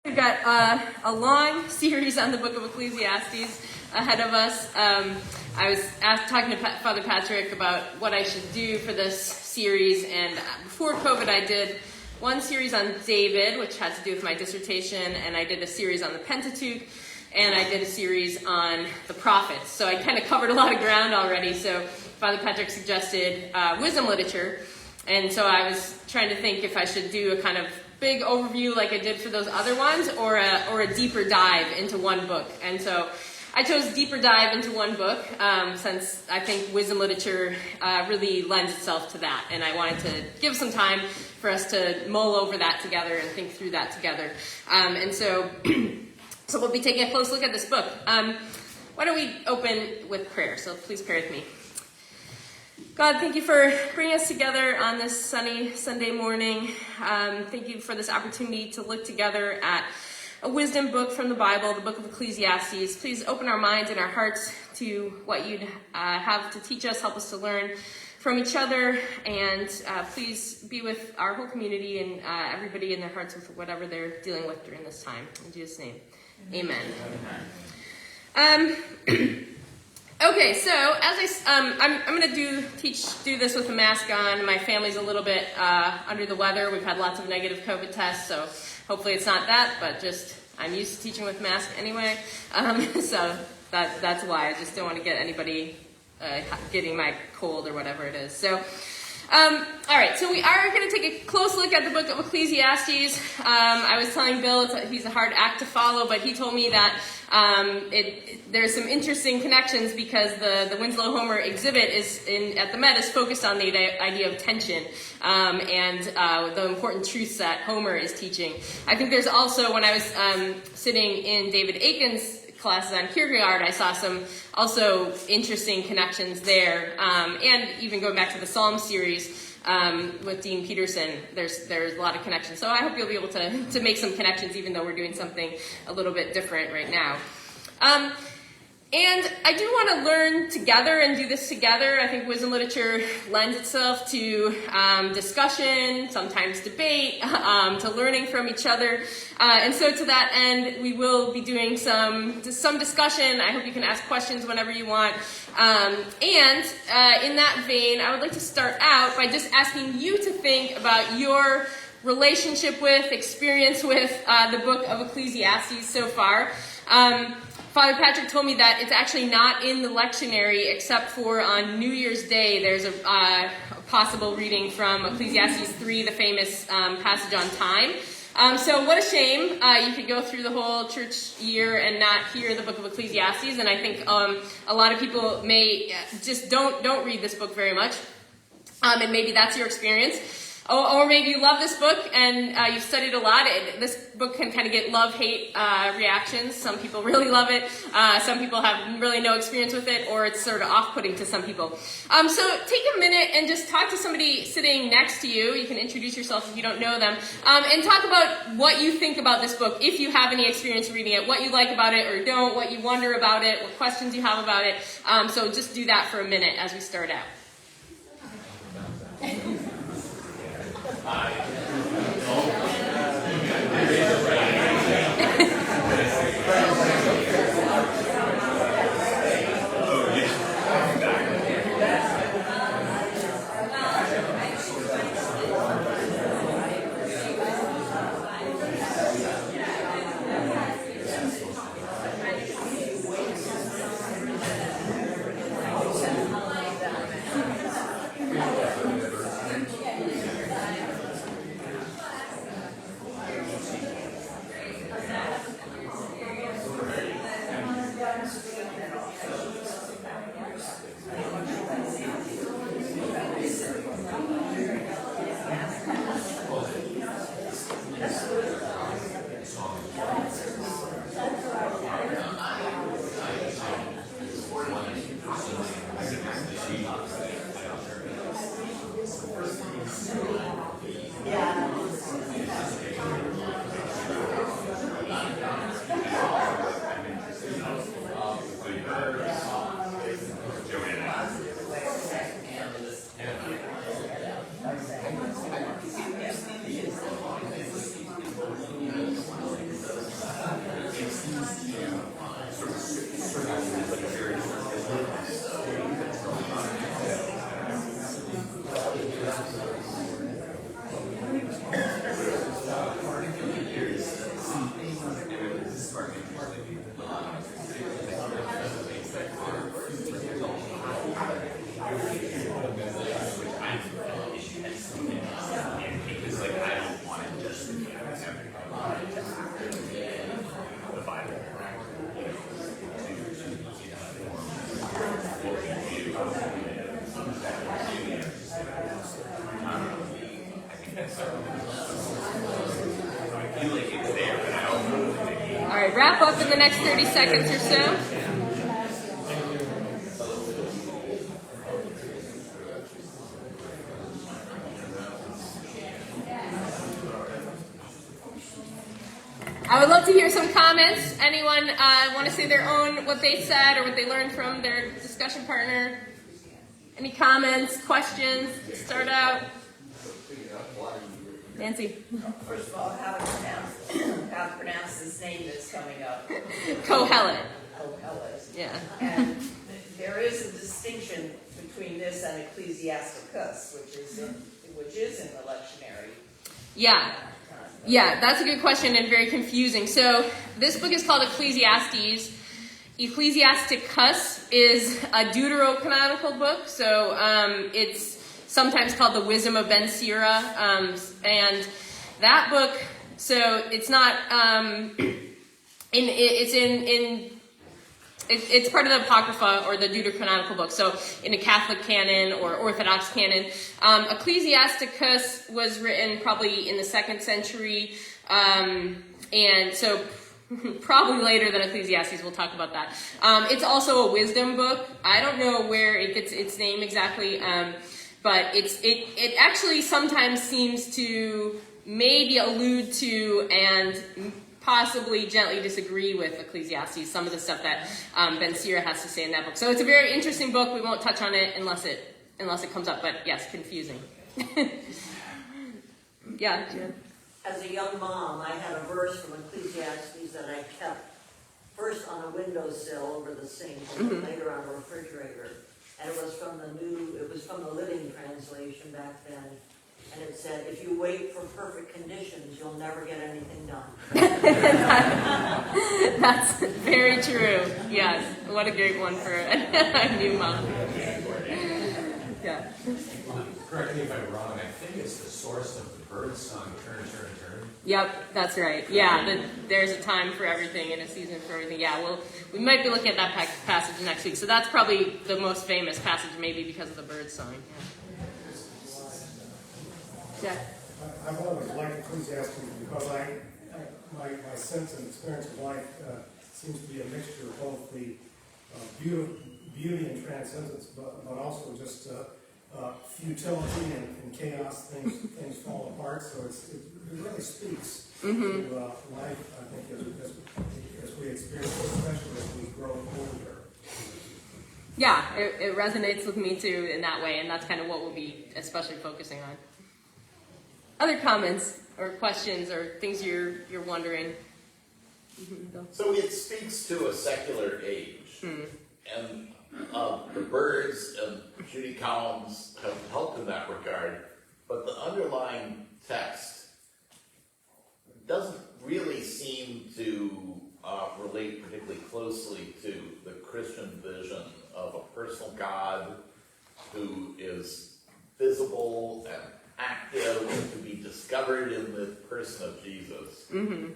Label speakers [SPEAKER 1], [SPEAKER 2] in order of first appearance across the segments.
[SPEAKER 1] We've got a long series on the book of Ecclesiastes ahead of us. I was talking to Father Patrick about what I should do for this series, and before COVID I did one series on David, which had to do with my dissertation, and I did a series on the Pentateuch, and I did a series on the prophets. So I kind of covered a lot of ground already. So Father Patrick suggested wisdom literature, and so I was trying to think if I should do a kind of big overview like I did for those other ones, or a deeper dive into one book. And so I chose deeper dive into one book, since I think wisdom literature really lends itself to that. And I wanted to give some time for us to mull over that together and think through that together. So we'll be taking a close look at this book. Why don't we open with prayer? So please pray with me. God, thank you for bringing us together on this sunny Sunday morning. Thank you for this opportunity to look together at a wisdom book from the Bible, the book of Ecclesiastes. Please open our minds and our hearts to what you'd have to teach us, help us to learn from each other, and please be with our whole community and everybody in their hearts with whatever they're dealing with during this time. In Jesus' name, amen. Okay, so as I'm going to do this with a mask on. My family's a little bit under the weather. We've had lots of negative COVID tests, so hopefully it's not that, but just I'm used to teaching with mask anyway. So that's why. I just don't want to get anybody getting my cold or whatever it is. So, all right, so we are going to take a close look at the book of Ecclesiastes. I was telling Bill he's a hard act to follow, but he told me that there's some interesting connections because the Winslow Homer exhibit at the Met is focused on the idea of tension and the important truths that Homer is teaching. I think there's also, when I was sitting in David Aiken's classes on Kierkegaard, I saw some also interesting connections there, and even going back to the Psalm series with Dean Peterson, there's a lot of connections. So I hope you'll be able to make some connections, even though we're doing something a little bit different right now. And I do want to learn together and do this together. I think wisdom literature lends itself to discussion, sometimes debate, to learning from each other. And so to that end, we will be doing some discussion. I hope you can ask questions whenever you want. And in that vein, I would like to start out by just asking you to think about your relationship with, experience with the book of Ecclesiastes so far. Father Patrick told me that it's actually not in the lectionary except for on New Year's Day. There's a possible reading from Ecclesiastes 3, the famous passage on time. So what a shame. You could go through the whole church year and not hear the book of Ecclesiastes. And I think a lot of people may just don't read this book very much. And maybe that's your experience. Or maybe you love this book and you've studied a lot. This book can kind of get love-hate reactions. Some people really love it. Some people have really no experience with it, or it's sort of off-putting to some people. So take a minute and just talk to somebody sitting next to you. You can introduce yourself if you don't know them. And talk about what you think about this book, if you have any experience reading it, what you like about it or don't, what you wonder about it, what questions you have about it. So just do that for a minute as we start out. wrap up in the next 30 seconds or so. I would love to hear some comments. Anyone want to say their own, what they said or what they learned from their discussion partner? Any comments, questions? Start out. Nancy.
[SPEAKER 2] First of all, how to pronounce this name that's coming up.
[SPEAKER 1] Kohelet.
[SPEAKER 2] Kohelet.
[SPEAKER 1] Yeah.
[SPEAKER 2] And there is a distinction between this and Ecclesiastes, which is in the lectionary.
[SPEAKER 1] Yeah. Yeah, that's a good question and very confusing. So this book is called Ecclesiastes. Ecclesiasticus is a deuterocanonical book, so it's sometimes called the Wisdom of Ben Sira, and that book. So it's not it's part of the Apocrypha or the deuterocanonical book. So in a Catholic canon or Orthodox canon, Ecclesiasticus was written probably in the 2nd century, and so probably later than Ecclesiastes. We'll talk about that. It's also a wisdom book. I don't know where it gets its name exactly, but it actually sometimes seems to maybe allude to and possibly gently disagree with Ecclesiastes, some of the stuff that Ben Sira has to say in that book. So it's a very interesting book. We won't touch on it unless it comes up, but yes, confusing. Yeah, Jen.
[SPEAKER 3] As a young mom, I had a verse from Ecclesiastes that I kept first on a windowsill over the sink and then later on a refrigerator. And it was from the Living Translation back then. And it said, if you wait for perfect conditions, you'll never get anything done.
[SPEAKER 1] That's very true. Yes. What a great one for a new mom. Yeah.
[SPEAKER 4] Correct me if I'm wrong, I think it's the source of the bird song, Turn, Turn, Turn.
[SPEAKER 1] Yep, that's right. Yeah, there's a time for everything and a season for everything. Yeah, well, we might be looking at that passage next week. So that's probably the most famous passage, maybe because of the bird song. Yeah.
[SPEAKER 5] I've always liked Ecclesiastes because my sense and experience of life seems to be a mixture of both the beauty and transcendence, but also just futility and chaos. Things fall apart. So it really speaks to life. I think as we experience it, especially as we grow older.
[SPEAKER 1] Yeah, it resonates with me too in that way, and that's kind of what we'll be especially focusing on. Other comments or questions or things you're wondering?
[SPEAKER 6] So it speaks to a secular age, and the birds and Judy Collins have helped in that regard, but the underlying text doesn't really seem to relate particularly closely to the Christian vision of a personal God who is visible and active to be discovered in the person of Jesus. And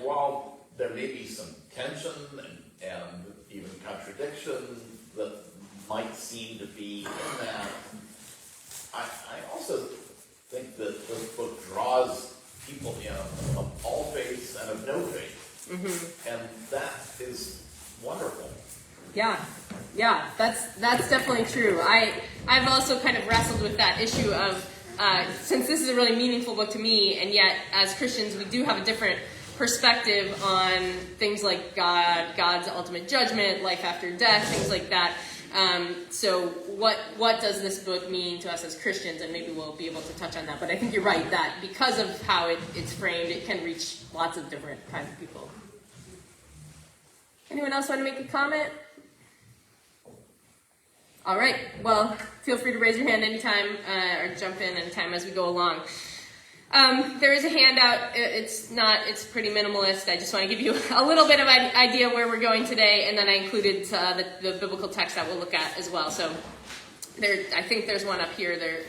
[SPEAKER 6] while there may be some tension and even contradiction that might seem to be in that, I also think that this book draws people in of all faiths and of no faith. And that is wonderful.
[SPEAKER 1] Yeah, that's definitely true. I've also kind of wrestled with that issue of, since this is a really meaningful book to me, and yet as Christians we do have a different perspective on things like God's ultimate judgment, life after death, things like that. So what does this book mean to us as Christians? And maybe we'll be able to touch on that. But I think you're right that because of how it's framed, it can reach lots of different kinds of people. Anyone else want to make a comment? All right. Well, feel free to raise your hand anytime or jump in anytime as we go along. There is a handout. It's pretty minimalist. I just want to give you a little bit of an idea where we're going today, and then I included the biblical text that we'll look at as well. So I think there's one up here. There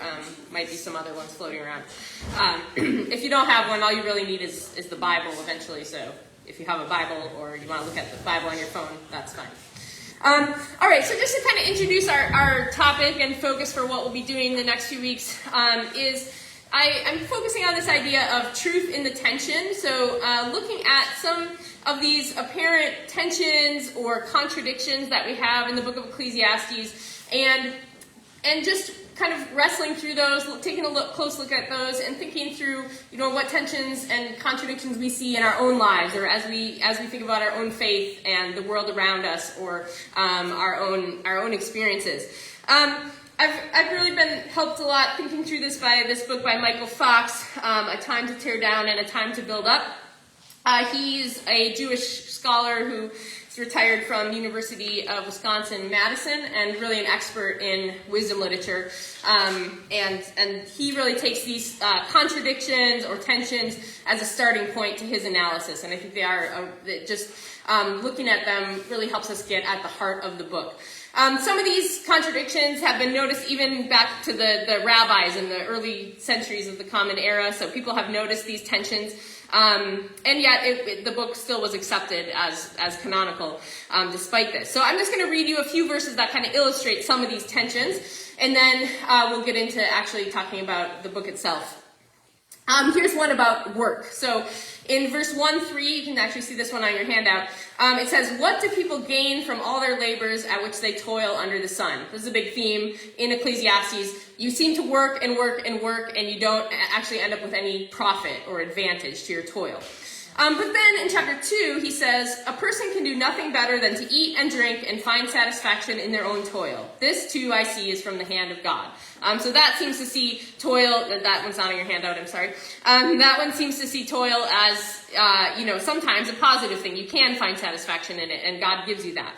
[SPEAKER 1] might be some other ones floating around. If you don't have one, all you really need is the Bible eventually. So if you have a Bible or you want to look at the Bible on your phone, that's fine. All right, so just to kind of introduce our topic and focus for what we'll be doing the next few weeks is I'm focusing on this idea of truth in the tension. So looking at some of these apparent tensions or contradictions that we have in the book of Ecclesiastes, and just kind of wrestling through those, taking a close look at those, and thinking through, what tensions and contradictions we see in our own lives, or as we think about our own faith and the world around us, or our own experiences. I've really been helped a lot thinking through this by this book by Michael Fox, A Time to Tear Down and a Time to Build Up. He's a Jewish scholar who is retired from University of Wisconsin-Madison and really an expert in wisdom literature. And he really takes these contradictions or tensions as a starting point to his analysis. And I think they are looking at them really helps us get at the heart of the book. Some of these contradictions have been noticed even back to the rabbis in the early centuries of the Common Era, so people have noticed these tensions, and yet the book still was accepted as canonical despite this. So I'm just going to read you a few verses that kind of illustrate some of these tensions, and then we'll get into actually talking about the book itself. Here's one about work. So in verse 1-3, you can actually see this one on your handout. It says, "What do people gain from all their labors at which they toil under the sun?" This is a big theme in Ecclesiastes. You seem to work and work and work, and you don't actually end up with any profit or advantage to your toil. But then in chapter 2, he says, "A person can do nothing better than to eat and drink and find satisfaction in their own toil. This too I see is from the hand of God." So that seems to see toil, that one's not on your handout, I'm sorry. That one seems to see toil as, sometimes a positive thing. You can find satisfaction in it, and God gives you that.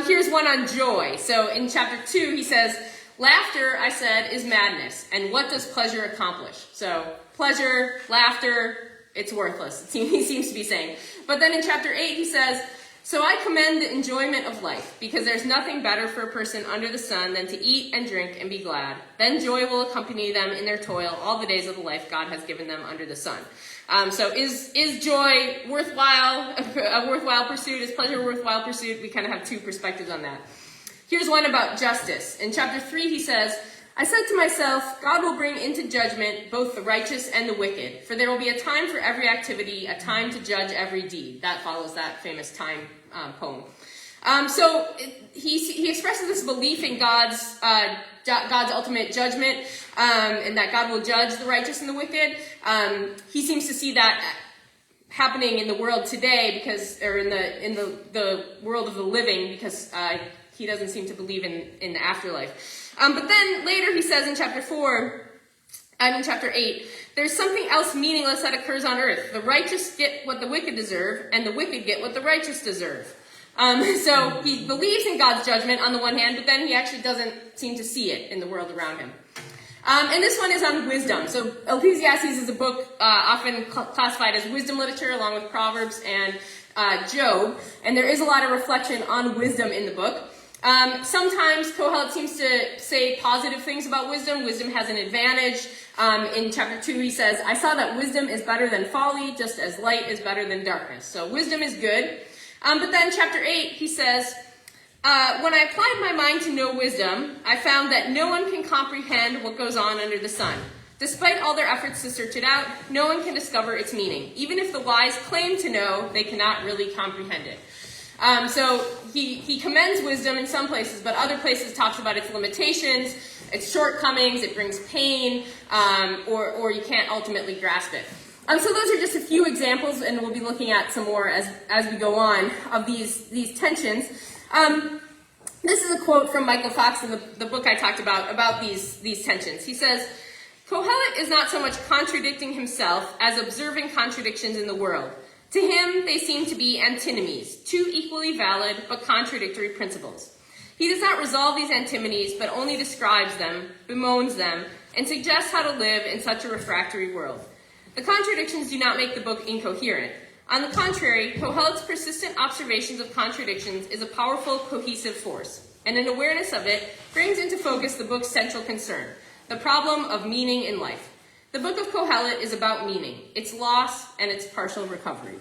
[SPEAKER 1] Here's one on joy. So in chapter 2, he says, "Laughter, I said, is madness. And what does pleasure accomplish?" So pleasure, laughter, it's worthless, he seems to be saying. But then in chapter 8, he says, "So I commend the enjoyment of life, because there's nothing better for a person under the sun than to eat and drink and be glad. Then joy will accompany them in their toil all the days of the life God has given them under the sun." So is joy worthwhile, a worthwhile pursuit? Is pleasure a worthwhile pursuit? We kind of have two perspectives on that. Here's one about justice. In chapter 3, he says, "I said to myself, God will bring into judgment both the righteous and the wicked, for there will be a time for every activity, a time to judge every deed." That follows that famous time poem. He expresses this belief in God's ultimate judgment, and that God will judge the righteous and the wicked. He seems to see that happening in the world today, or in the world of the living, because he doesn't seem to believe in the afterlife. But then later he says in chapter 8, "There's something else meaningless that occurs on earth. The righteous get what the wicked deserve, and the wicked get what the righteous deserve." So he believes in God's judgment on the one hand, but then he actually doesn't seem to see it in the world around him. And this one is on wisdom. So Ecclesiastes is a book often classified as wisdom literature, along with Proverbs and Job, and there is a lot of reflection on wisdom in the book. Sometimes Kohelet seems to say positive things about wisdom. Wisdom has an advantage. In chapter 2, he says, "I saw that wisdom is better than folly, just as light is better than darkness." So wisdom is good. But then chapter 8, he says, "When I applied my mind to know wisdom, I found that no one can comprehend what goes on under the sun. Despite all their efforts to search it out, no one can discover its meaning. Even if the wise claim to know, they cannot really comprehend it." So he commends wisdom in some places, but other places talks about its limitations, its shortcomings, it brings pain, or you can't ultimately grasp it. So those are just a few examples, and we'll be looking at some more as we go on of these tensions. This is a quote from Michael Fox in the book I talked about these tensions. He says, "Kohelet is not so much contradicting himself as observing contradictions in the world. To him, they seem to be antinomies, two equally valid but contradictory principles. He does not resolve these antinomies, but only describes them, bemoans them, and suggests how to live in such a refractory world. The contradictions do not make the book incoherent. On the contrary, Kohelet's persistent observations of contradictions is a powerful, cohesive force, and an awareness of it brings into focus the book's central concern, the problem of meaning in life. The book of Kohelet is about meaning, its loss, and its partial recovery."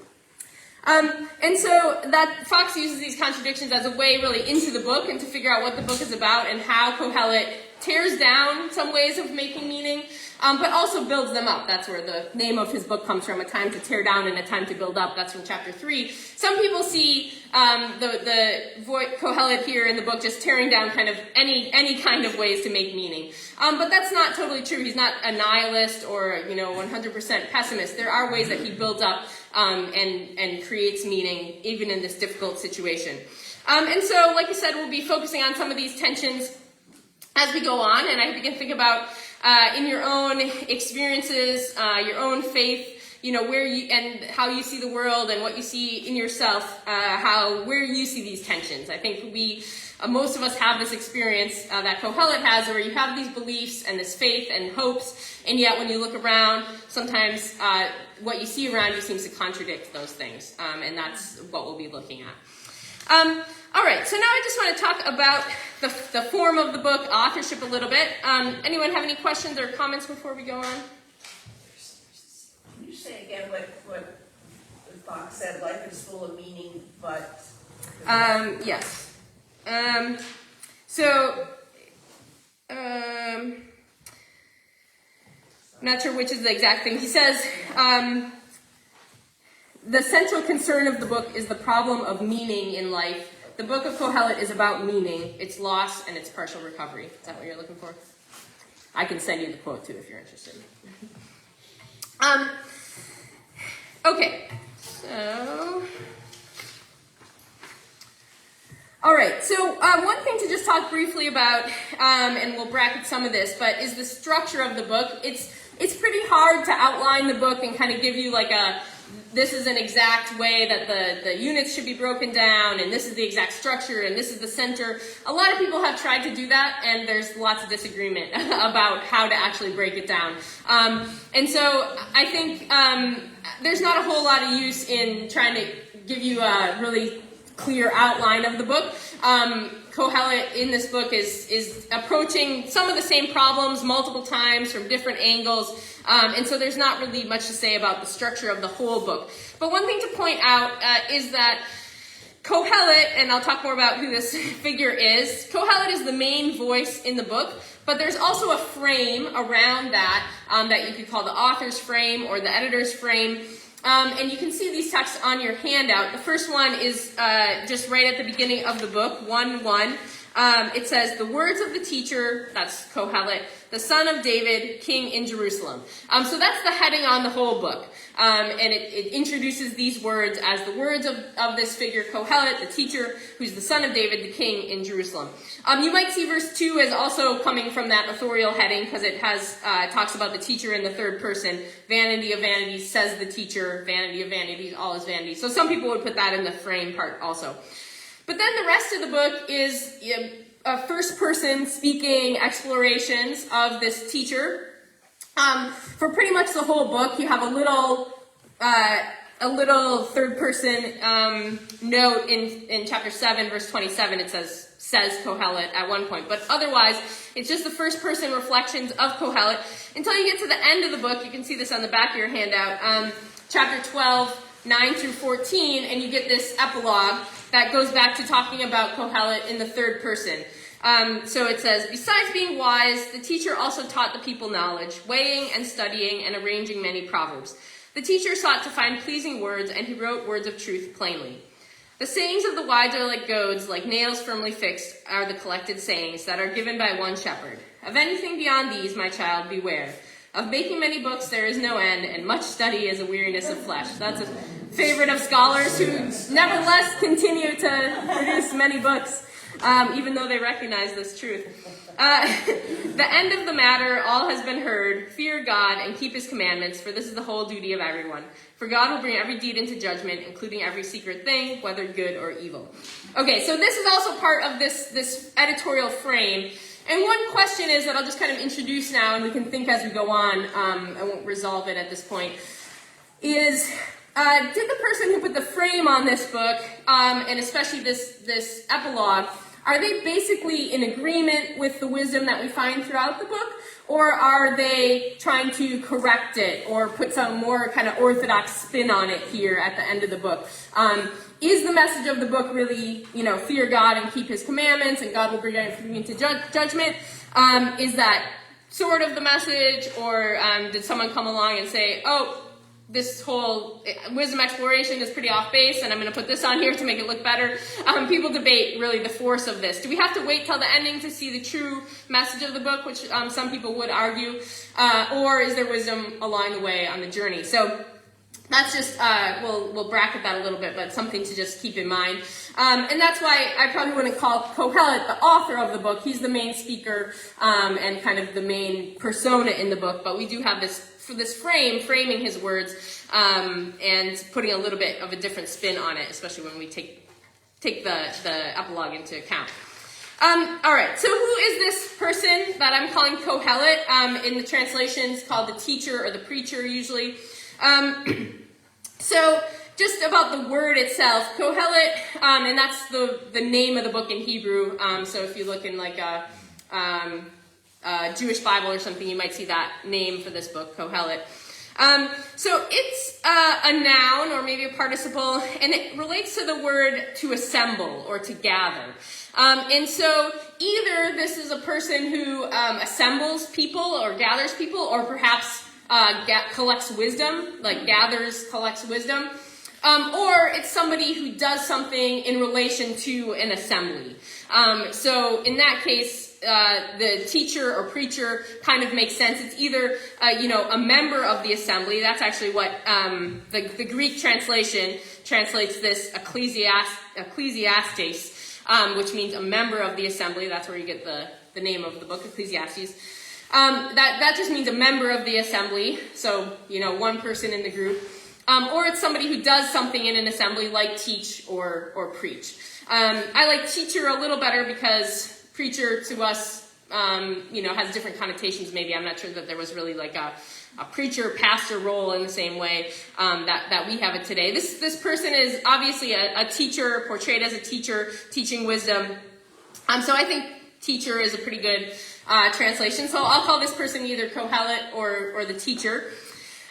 [SPEAKER 1] And so that Fox uses these contradictions as a way really into the book and to figure out what the book is about and how Kohelet tears down some ways of making meaning, but also builds them up. That's where the name of his book comes from, A Time to Tear Down and A Time to Build Up. That's from chapter 3. Some people see Kohelet here in the book just tearing down kind of any kind of ways to make meaning. But that's not totally true. He's not a nihilist or 100% pessimist. There are ways that he builds up and creates meaning even in this difficult situation. And so, like I said, we'll be focusing on some of these tensions as we go on, and I hope you can think about in your own experiences, your own faith, where you and how you see the world and what you see in yourself, where you see these tensions. I think most of us have this experience that Kohelet has, where you have these beliefs and this faith and hopes, and yet when you look around, sometimes what you see around you seems to contradict those things, and that's what we'll be looking at. All right, so now I just want to talk about the form of the book, authorship a little bit. Anyone have any questions or comments before we go on?
[SPEAKER 2] Can you say again what Fox said, life is full of meaning, but...
[SPEAKER 1] Yes. Not sure which is the exact thing. He says, the central concern of the book is the problem of meaning in life. The book of Kohelet is about meaning, its loss, and its partial recovery. Is that what you're looking for? I can send you the quote, too, if you're interested. Okay, so... All right, so one thing to just talk briefly about, and we'll bracket some of this, but is the structure of the book. It's pretty hard to outline the book and kind of give you like this is an exact way that the units should be broken down, and this is the exact structure, and this is the center. A lot of people have tried to do that, and there's lots of disagreement about how to actually break it down. And so I think there's not a whole lot of use in trying to give you a really clear outline of the book. Kohelet in this book is approaching some of the same problems multiple times from different angles, and so there's not really much to say about the structure of the whole book. But one thing to point out is that Kohelet, and I'll talk more about who this figure is, Kohelet is the main voice in the book, but there's also a frame around that that you could call the author's frame or the editor's frame. And you can see these texts on your handout. The first one is just right at the beginning of the book, 1:1. It says, the words of the teacher, that's Kohelet, the son of David, king in Jerusalem. So that's the heading on the whole book. And it introduces these words as the words of this figure, Kohelet, the teacher, who's the son of David, the king in Jerusalem. You might see verse 2 as also coming from that authorial heading, because it has talks about the teacher in the third person. Vanity of vanities, says the teacher. Vanity of vanities, all is vanity. So some people would put that in the frame part also. But then the rest of the book is a first-person speaking explorations of this teacher. For pretty much the whole book, you have a little third-person note in chapter 7, verse 27. It says Kohelet at one point. But otherwise, it's just the first-person reflections of Kohelet until you get to the end of the book. You can see this on the back of your handout. Chapter 12, 9 through 14, and you get this epilogue that goes back to talking about Kohelet in the third person. So it says, besides being wise, the teacher also taught the people knowledge, weighing and studying and arranging many proverbs. The teacher sought to find pleasing words, and he wrote words of truth plainly. The sayings of the wise are like goads, like nails firmly fixed are the collected sayings that are given by one shepherd. Of anything beyond these, my child, beware. Of making many books there is no end, and much study is a weariness of flesh. That's a favorite of scholars who nevertheless continue to produce many books, even though they recognize this truth. The end of the matter, all has been heard. Fear God and keep his commandments, for this is the whole duty of everyone. For God will bring every deed into judgment, including every secret thing, whether good or evil. Okay, so this is also part of this editorial frame. And one question is that I'll just kind of introduce now, and we can think as we go on. I won't resolve it at this point. Is did the person who put the frame on this book, and especially this epilogue, are they basically in agreement with the wisdom that we find throughout the book? Or are they trying to correct it or put some more kind of orthodox spin on it here at the end of the book? Is the message of the book really, fear God and keep his commandments and God will bring you into judgment? Is that sort of the message, or did someone come along and say, oh, this whole wisdom exploration is pretty off base and I'm going to put this on here to make it look better? People debate really the force of this. Do we have to wait till the ending to see the true message of the book, which some people would argue, or is there wisdom along the way on the journey? So that's just, we'll bracket that a little bit, but something to just keep in mind. And that's why I probably wouldn't call Kohelet the author of the book. He's the main speaker and kind of the main persona in the book, but we do have this framing his words and putting a little bit of a different spin on it, especially when we take the epilogue into account. All right, so who is this person that I'm calling Kohelet? In the translations called the teacher or the preacher usually. So just about the word itself, Kohelet, and that's the name of the book in Hebrew. So if you look in like a Jewish Bible or something, you might see that name for this book, Kohelet. So it's a noun or maybe a participle, and it relates to the word to assemble or to gather. And so either this is a person who assembles people or gathers people, or perhaps collects wisdom, like collects wisdom, or it's somebody who does something in relation to an assembly. So in that case, the teacher or preacher kind of makes sense. It's either, a member of the assembly. That's actually what the Greek translation translates this Ecclesiastes, which means a member of the assembly. That's where you get the name of the book, Ecclesiastes. That just means a member of the assembly, so, one person in the group. Or it's somebody who does something in an assembly, like teach or preach. I like teacher a little better because preacher to us, has different connotations maybe. I'm not sure that there was really like a preacher-pastor role in the same way that we have it today. This person is obviously a teacher, portrayed as a teacher, teaching wisdom. So I think teacher is a pretty good translation. So I'll call this person either Kohelet or the teacher.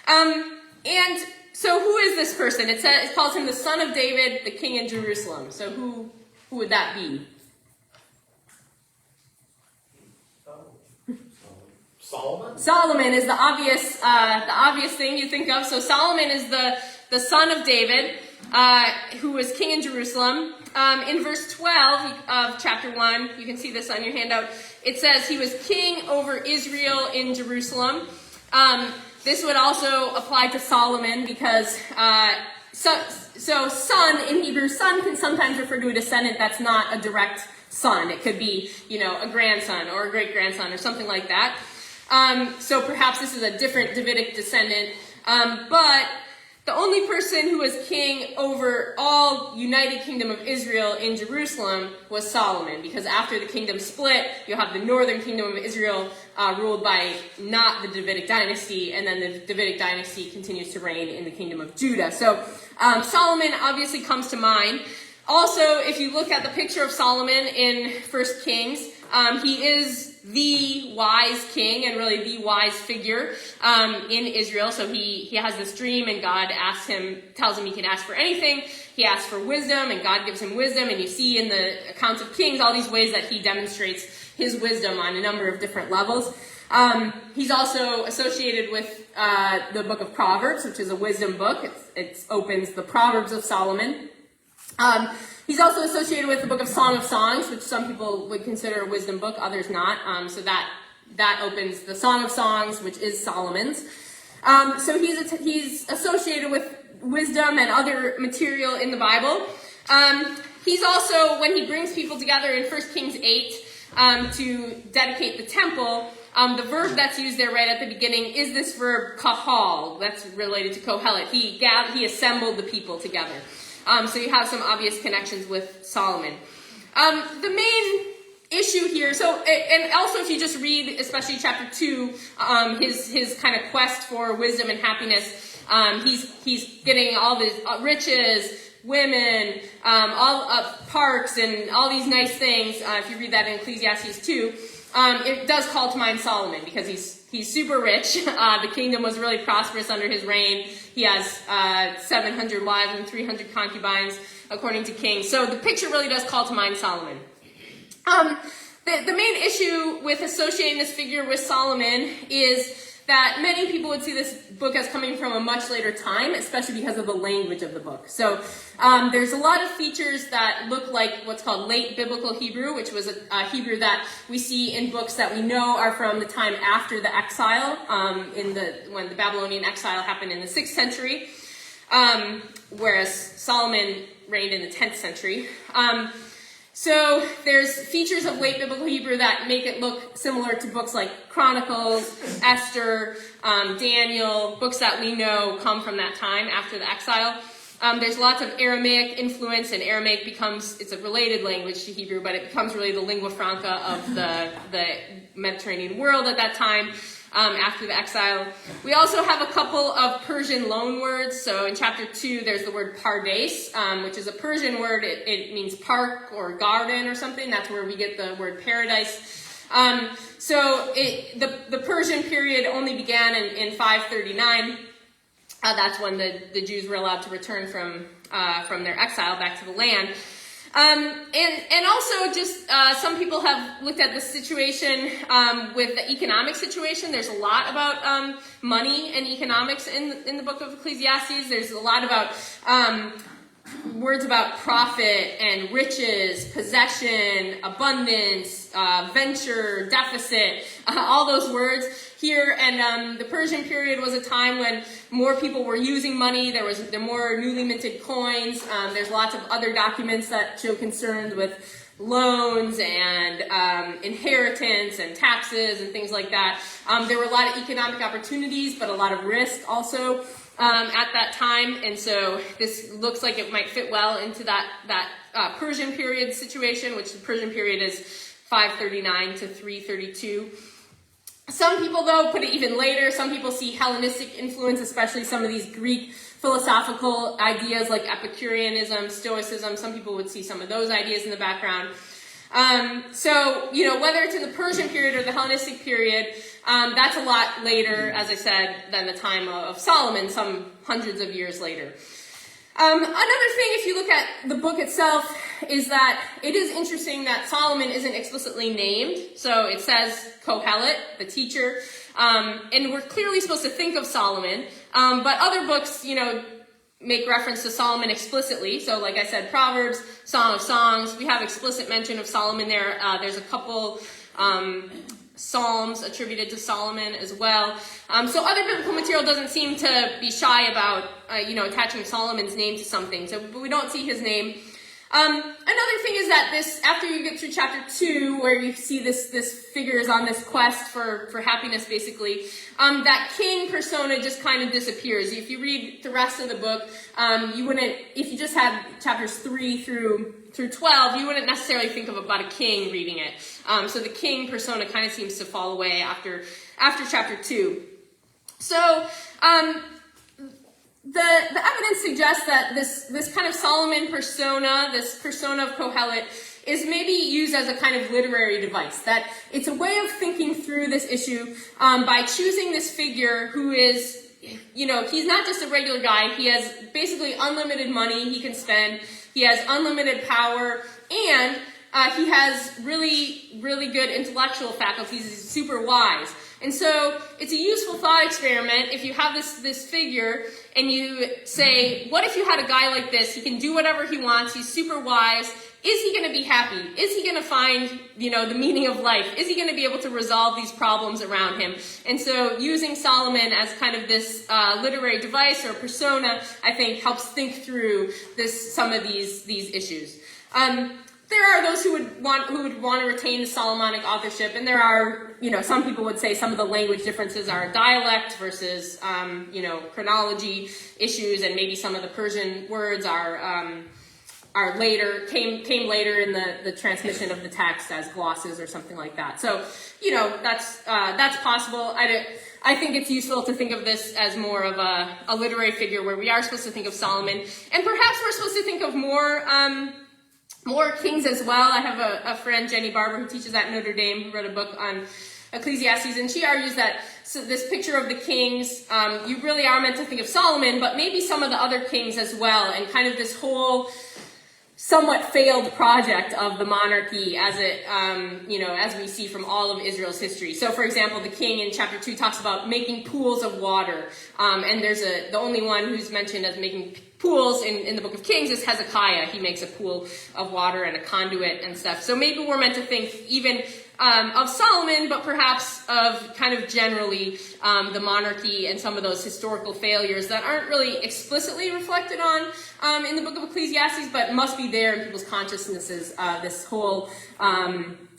[SPEAKER 1] And so who is this person? It calls him the son of David, the king in Jerusalem. So who would that be? Solomon is the obvious thing you think of. So Solomon is the son of David, who was king in Jerusalem. In verse 12 of chapter 1, you can see this on your handout, it says he was king over Israel in Jerusalem. This would also apply to Solomon because so son in Hebrew, son can sometimes refer to a descendant that's not a direct son. It could be, a grandson or a great-grandson or something like that. So perhaps this is a different Davidic descendant. But the only person who was king over all United Kingdom of Israel in Jerusalem was Solomon, because after the kingdom split, you have the northern kingdom of Israel ruled by not the Davidic dynasty, and then the Davidic dynasty continues to reign in the kingdom of Judah. So Solomon obviously comes to mind. Also, if you look at the picture of Solomon in 1 Kings, he is the wise king and really the wise figure in Israel. So he has this dream, and God tells him he can ask for anything. He asks for wisdom, and God gives him wisdom. And you see in the accounts of Kings all these ways that he demonstrates his wisdom on a number of different levels. He's also associated with the book of Proverbs, which is a wisdom book. It opens the Proverbs of Solomon. He's also associated with the book of Song of Songs, which some people would consider a wisdom book, others not. So that opens the Song of Songs, which is Solomon's. So he's associated with wisdom and other material in the Bible. He's also, when he brings people together in 1 Kings 8 to dedicate the temple, the verb that's used there right at the beginning is this verb kahal. That's related to Kohelet. He assembled the people together. So you have some obvious connections with Solomon. The main issue here, and also if you just read, especially chapter 2, his kind of quest for wisdom and happiness, he's getting all these riches, women, parks, and all these nice things. If you read that in Ecclesiastes 2, it does call to mind Solomon, because he's super rich. The kingdom was really prosperous under his reign. He has 700 wives and 300 concubines, according to Kings. So the picture really does call to mind Solomon. The main issue with associating this figure with Solomon is that many people would see this book as coming from a much later time, especially because of the language of the book. So there's a lot of features that look like what's called late biblical Hebrew, which was a Hebrew that we see in books that we know are from the time after the exile, when the Babylonian exile happened in the 6th century, whereas Solomon reigned in the 10th century. So there's features of late biblical Hebrew that make it look similar to books like Chronicles, Esther, Daniel, books that we know come from that time after the exile. There's lots of Aramaic influence, and Aramaic it's a related language to Hebrew, but it becomes really the lingua franca of the Mediterranean world at that time. After the exile. We also have a couple of Persian loan words. So in chapter 2, there's the word pardes, which is a Persian word. It means park or garden or something. That's where we get the word paradise. So the Persian period only began in 539. That's when the Jews were allowed to return from their exile back to the land. And also just some people have looked at the situation with the economic situation. There's a lot about money and economics in the book of Ecclesiastes. There's a lot about words about profit and riches, possession, abundance, venture, deficit, all those words here. And the Persian period was a time when more people were using money. There were more newly minted coins. There's lots of other documents that show concerns with loans and inheritance and taxes and things like that. There were a lot of economic opportunities, but a lot of risk also at that time. And so this looks like it might fit well into that Persian period situation, which the Persian period is 539 to 332. Some people, though, put it even later. Some people see Hellenistic influence, especially some of these Greek philosophical ideas like Epicureanism, Stoicism. Some people would see some of those ideas in the background. So, whether it's in the Persian period or the Hellenistic period, that's a lot later, as I said, than the time of Solomon, some hundreds of years later. Another thing, if you look at the book itself, is that it is interesting that Solomon isn't explicitly named. So it says Kohelet, the teacher, and we're clearly supposed to think of Solomon. But other books, make reference to Solomon explicitly. So like I said, Proverbs, Song of Songs, we have explicit mention of Solomon there. There's a couple Psalms attributed to Solomon as well. So other biblical material doesn't seem to be shy about, attaching Solomon's name to something. But we don't see his name. Another thing is that after you get through chapter 2, where you see this figure is on this quest for happiness, basically, that king persona just kind of disappears. If you read the rest of the book, you wouldn't, if you just had chapters 3 through 12, you wouldn't necessarily think about a king reading it. So the king persona kind of seems to fall away after chapter 2. So, the evidence suggests that this kind of Solomon persona, this persona of Kohelet, is maybe used as a kind of literary device. That it's a way of thinking through this issue by choosing this figure who is, he's not just a regular guy. He has basically unlimited money he can spend. He has unlimited power, and he has really, really good intellectual faculties. He's super wise. And so it's a useful thought experiment if you have this figure and you say, what if you had a guy like this? He can do whatever he wants. He's super wise. Is he going to be happy? Is he going to find, the meaning of life? Is he going to be able to resolve these problems around him? And so using Solomon as kind of this literary device or persona, I think, helps think through some of these issues. There are those who would want to retain the Solomonic authorship, and there are, some people would say some of the language differences are dialect versus, chronology issues, and maybe some of the Persian words are later, came later in the transmission of the text as glosses or something like that. So, that's possible. I think it's useful to think of this as more of a literary figure where we are supposed to think of Solomon, and perhaps we're supposed to think of more kings as well. I have a friend, Jenny Barber, who teaches at Notre Dame, who wrote a book on Ecclesiastes, and she argues that this picture of the kings, you really are meant to think of Solomon, but maybe some of the other kings as well, and kind of this whole somewhat failed project of the monarchy as it, as we see from all of Israel's history. So, for example, the king in chapter 2 talks about making pools of water, and there's the only one who's mentioned as making pools in the book of Kings is Hezekiah. He makes a pool of water and a conduit and stuff. So maybe we're meant to think even of Solomon, but perhaps of kind of generally the monarchy and some of those historical failures that aren't really explicitly reflected on in the book of Ecclesiastes, but must be there in people's consciousnesses. This whole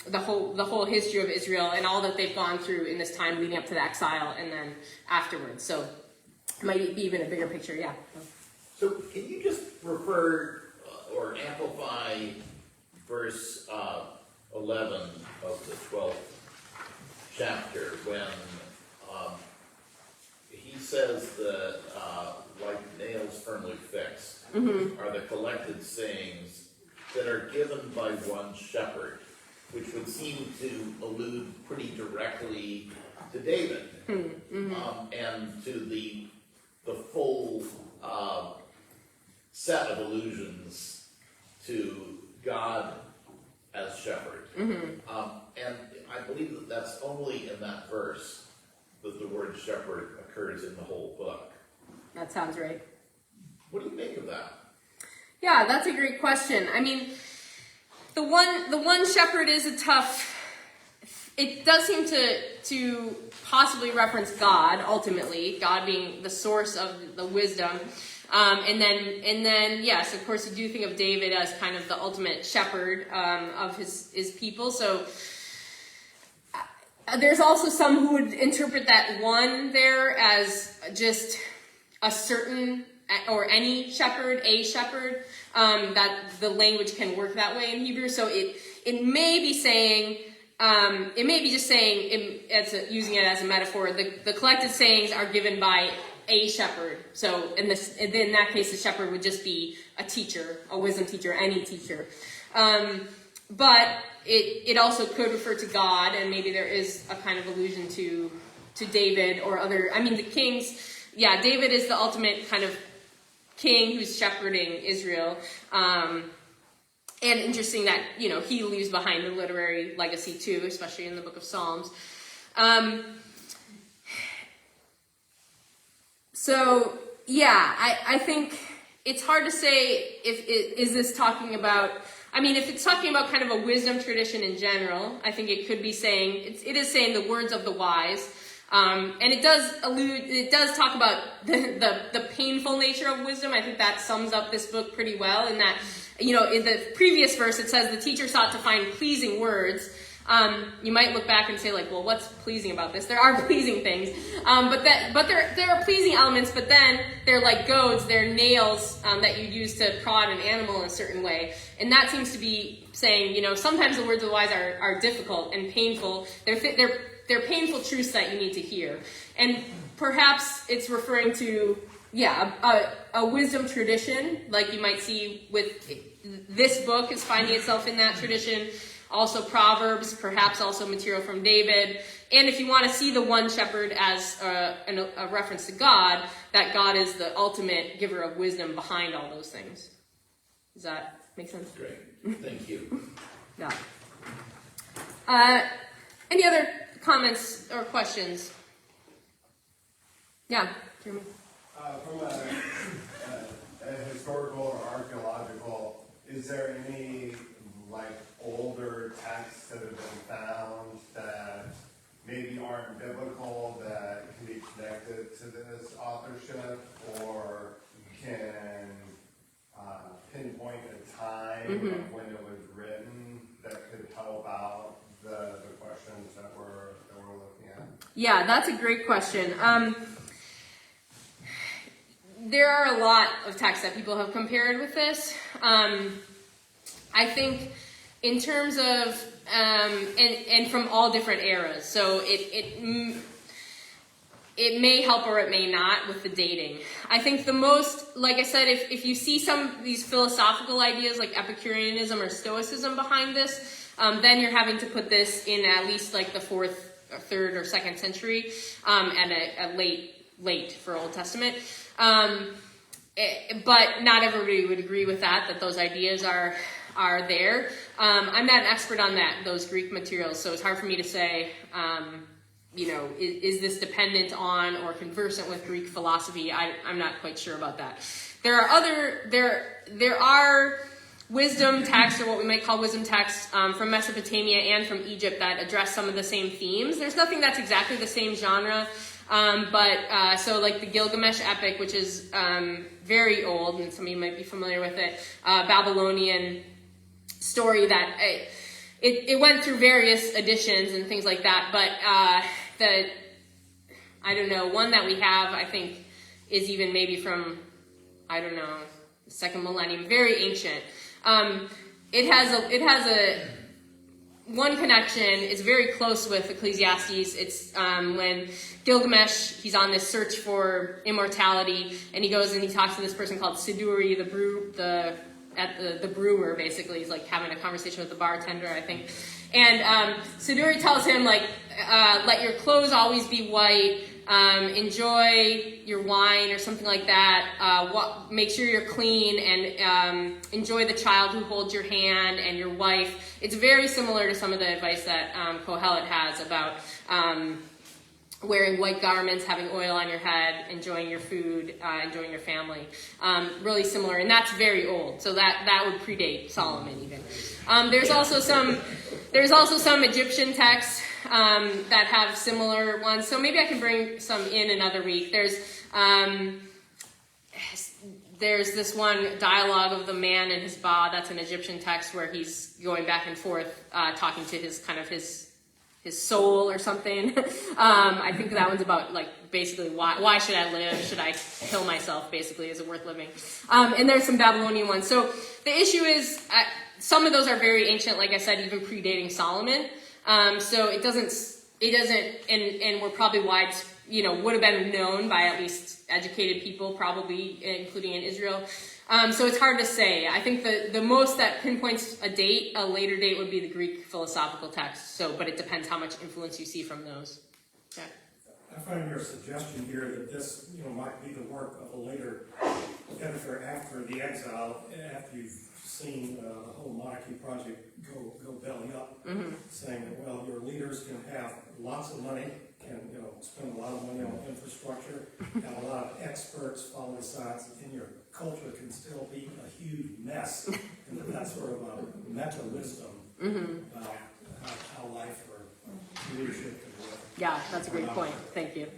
[SPEAKER 1] the whole history of Israel and all that they've gone through in this time leading up to the exile and then afterwards. So it might be even a bigger picture, yeah.
[SPEAKER 6] So can you just refer or amplify verse 11 of the 12th chapter when he says that like nails firmly fixed are the collected sayings that are given by one shepherd, which would seem to allude pretty directly to David and to the full set of allusions to God as shepherd. And I believe that that's only in that verse that the word shepherd occurs in the whole book. That
[SPEAKER 1] sounds right.
[SPEAKER 6] What do you make of that?
[SPEAKER 1] Yeah, that's a great question. I mean, the one shepherd is a tough. It does seem to possibly reference God ultimately, God being the source of the wisdom. And then, yes, of course, you do think of David as kind of the ultimate shepherd of his people. So there's also some who would interpret that one there as just a certain or any shepherd, a shepherd. That the language can work that way in Hebrew. So it may be saying. It may be just saying, using it as a metaphor, the collected sayings are given by a shepherd. So in that case, the shepherd would just be a teacher, a wisdom teacher, any teacher. But it also could refer to God, and maybe there is a kind of allusion to David or other. I mean, the kings. Yeah, David is the ultimate kind of king who's shepherding Israel. And interesting that, he leaves behind a literary legacy too, especially in the book of Psalms. So, yeah, I think it's hard to say is this talking about, if it's talking about kind of a wisdom tradition in general, I think it could be saying, it is saying the words of the wise. And it does talk about the painful nature of wisdom. I think that sums up this book pretty well in that, in the previous verse, it says the teacher sought to find pleasing words. You might look back and say well, what's pleasing about this? There are pleasing things. But there are pleasing elements, but then they're like goads, they're nails, that you use to prod an animal in a certain way. And that seems to be saying, sometimes the words of the wise are difficult and painful. They're painful truths that you need to hear. And perhaps it's referring to, a wisdom tradition, like you might see with this book is finding itself in that tradition. Also Proverbs, perhaps also material from David. And if you want to see the one shepherd as a reference to God, that God is the ultimate giver of wisdom behind all those things. Does that make sense?
[SPEAKER 6] Great. Thank you.
[SPEAKER 1] Yeah. Any other comments or questions? Yeah, Jeremy.
[SPEAKER 7] From a historical or archaeological, is there any older texts that have been found that maybe aren't biblical that can be connected to this authorship, or can pinpoint a time of when it was written that could help out the questions that we're looking at?
[SPEAKER 1] Yeah, that's a great question. There are a lot of texts that people have compared with this. I think in terms of, and from all different eras. So it may help or it may not with the dating. I think the most, like I said, if you see some of these philosophical ideas like Epicureanism or Stoicism behind this, then you're having to put this in at least like the 4th, or 3rd, or 2nd century, and a late for Old Testament. But not everybody would agree with that those ideas are there. I'm not an expert on those Greek materials, so it's hard for me to say, is this dependent on or conversant with Greek philosophy? I'm not quite sure about that. There are wisdom texts, or what we might call wisdom texts, from Mesopotamia and from Egypt that address some of the same themes. There's nothing that's exactly the same genre, so like the Gilgamesh epic, which is very old, and some of you might be familiar with it, Babylonian story that it went through various editions and things like that, but one that we have, I think, is even maybe from, the 2nd millennium, very ancient. It has a one connection is very close with Ecclesiastes. It's when Gilgamesh, he's on this search for immortality, and he goes and he talks to this person called Siduri, the brewer, basically. He's like having a conversation with the bartender, I think. And Siduri tells him, like, let your clothes always be white, enjoy your wine or something like that, make sure you're clean, and enjoy the child who holds your hand and your wife. It's very similar to some of the advice that Kohelet has about wearing white garments, having oil on your head, enjoying your food, enjoying your family. Really similar, and that's very old, so that would predate Solomon even. There's also some Egyptian texts that have similar ones, so maybe I can bring some in another week. There's this one dialogue of the man and his ba. That's an Egyptian text where he's going back and forth, talking to his soul or something. I think that one's about, like, basically why should I live? Should I kill myself? Basically, is it worth living? And there's some Babylonian ones. So the issue is some of those are very ancient, like I said, even predating Solomon. So it doesn't, and we're probably would have been known by at least educated people, probably, including in Israel. So it's hard to say. I think the most that pinpoints a later date would be the Greek philosophical text. But it depends how much influence you see from those. Okay.
[SPEAKER 5] I find your suggestion here that this, might be the work of a later editor after the exile, after you've seen the whole monarchy project go belly up, saying that, well, your leaders can have lots of money, can spend a lot of money on infrastructure, have a lot of experts follow the sides, and your culture can still be a huge mess. And that's sort of a meta wisdom about how life or leadership can work.
[SPEAKER 1] Yeah, that's a great point. Thank you.